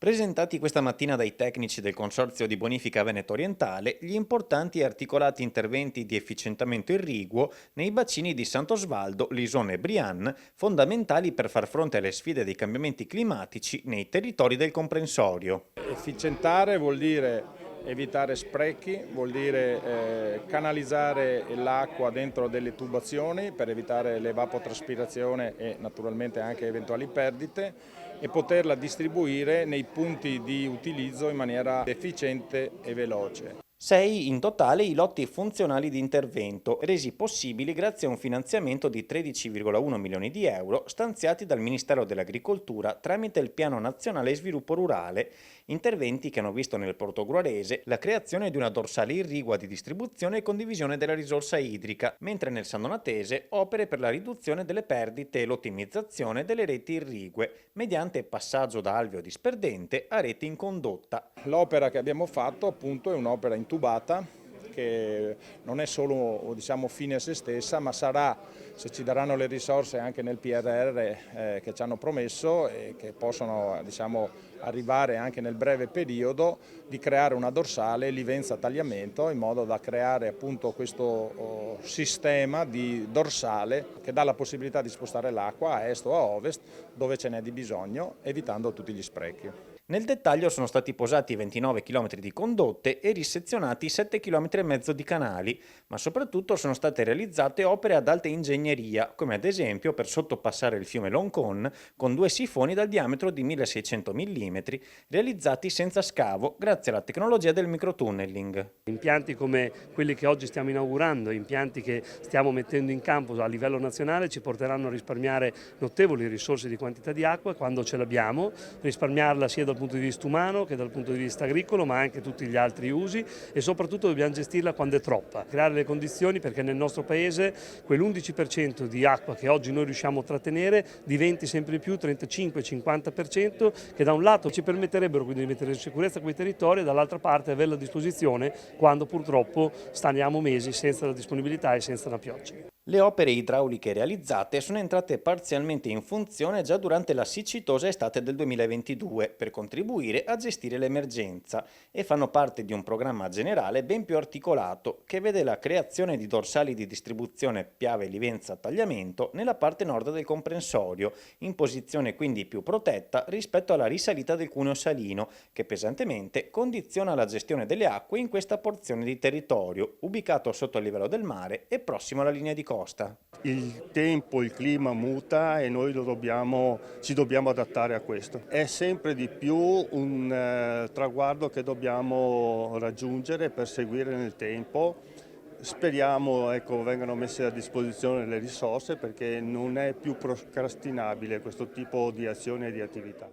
Presentati questa mattina dai tecnici del Consorzio di Bonifica Veneto Orientale gli importanti e articolati interventi di efficientamento irriguo nei bacini di Sant'Osvaldo, Lisone e Brianne, fondamentali per far fronte alle sfide dei cambiamenti climatici nei territori del comprensorio. Efficientare vuol dire evitare sprechi, vuol dire canalizzare l'acqua dentro delle tubazioni per evitare l'evapotraspirazione e naturalmente anche eventuali perdite e poterla distribuire nei punti di utilizzo in maniera efficiente e veloce. 6 in totale i lotti funzionali di intervento, resi possibili grazie a un finanziamento di 13,1 milioni di euro stanziati dal Ministero dell'Agricoltura tramite il Piano Nazionale Sviluppo Rurale, interventi che hanno visto nel Portogruarese la creazione di una dorsale irrigua di distribuzione e condivisione della risorsa idrica, mentre nel San Donatese opere per la riduzione delle perdite e l'ottimizzazione delle reti irrigue, mediante passaggio da alveo disperdente a rete in condotta. L'opera che abbiamo fatto appunto è un'opera intubata che non è solo fine a se stessa, ma sarà, se ci daranno le risorse anche nel PRR che ci hanno promesso e che possono arrivare anche nel breve periodo, di creare una dorsale Livenza-Tagliamento in modo da creare appunto questo sistema di dorsale che dà la possibilità di spostare l'acqua a est o a ovest dove ce n'è di bisogno, evitando tutti gli sprechi. Nel dettaglio sono stati posati 29 km di condotte e risezionati 7,5 km di canali, ma soprattutto sono state realizzate opere ad alta ingegneria, come ad esempio per sottopassare il fiume Loncon con 2 sifoni dal diametro di 1600 mm, realizzati senza scavo grazie alla tecnologia del microtunneling. Impianti come quelli che oggi stiamo inaugurando, impianti che stiamo mettendo in campo a livello nazionale ci porteranno a risparmiare notevoli risorse di quantità di acqua quando ce l'abbiamo, risparmiarla sia dal punto di vista umano che dal punto di vista agricolo, ma anche tutti gli altri usi, e soprattutto dobbiamo gestirla quando è troppa, creare le condizioni perché nel nostro paese quell'11% di acqua che oggi noi riusciamo a trattenere diventi sempre di più 35-50%, che da un lato ci permetterebbero quindi di mettere in sicurezza quei territori e dall'altra parte averla a disposizione quando purtroppo staniamo mesi senza la disponibilità e senza la pioggia. Le opere idrauliche realizzate sono entrate parzialmente in funzione già durante la siccitosa estate del 2022 per contribuire a gestire l'emergenza e fanno parte di un programma generale ben più articolato che vede la creazione di dorsali di distribuzione Piave-Livenza-Tagliamento nella parte nord del comprensorio, in posizione quindi più protetta rispetto alla risalita del cuneo salino, che pesantemente condiziona la gestione delle acque in questa porzione di territorio, ubicato sotto il livello del mare e prossimo alla linea di costa. Il tempo, il clima muta e noi ci dobbiamo adattare a questo. È sempre di più un traguardo che dobbiamo raggiungere per seguire nel tempo. Speriamo vengano messe a disposizione le risorse perché non è più procrastinabile questo tipo di azione e di attività.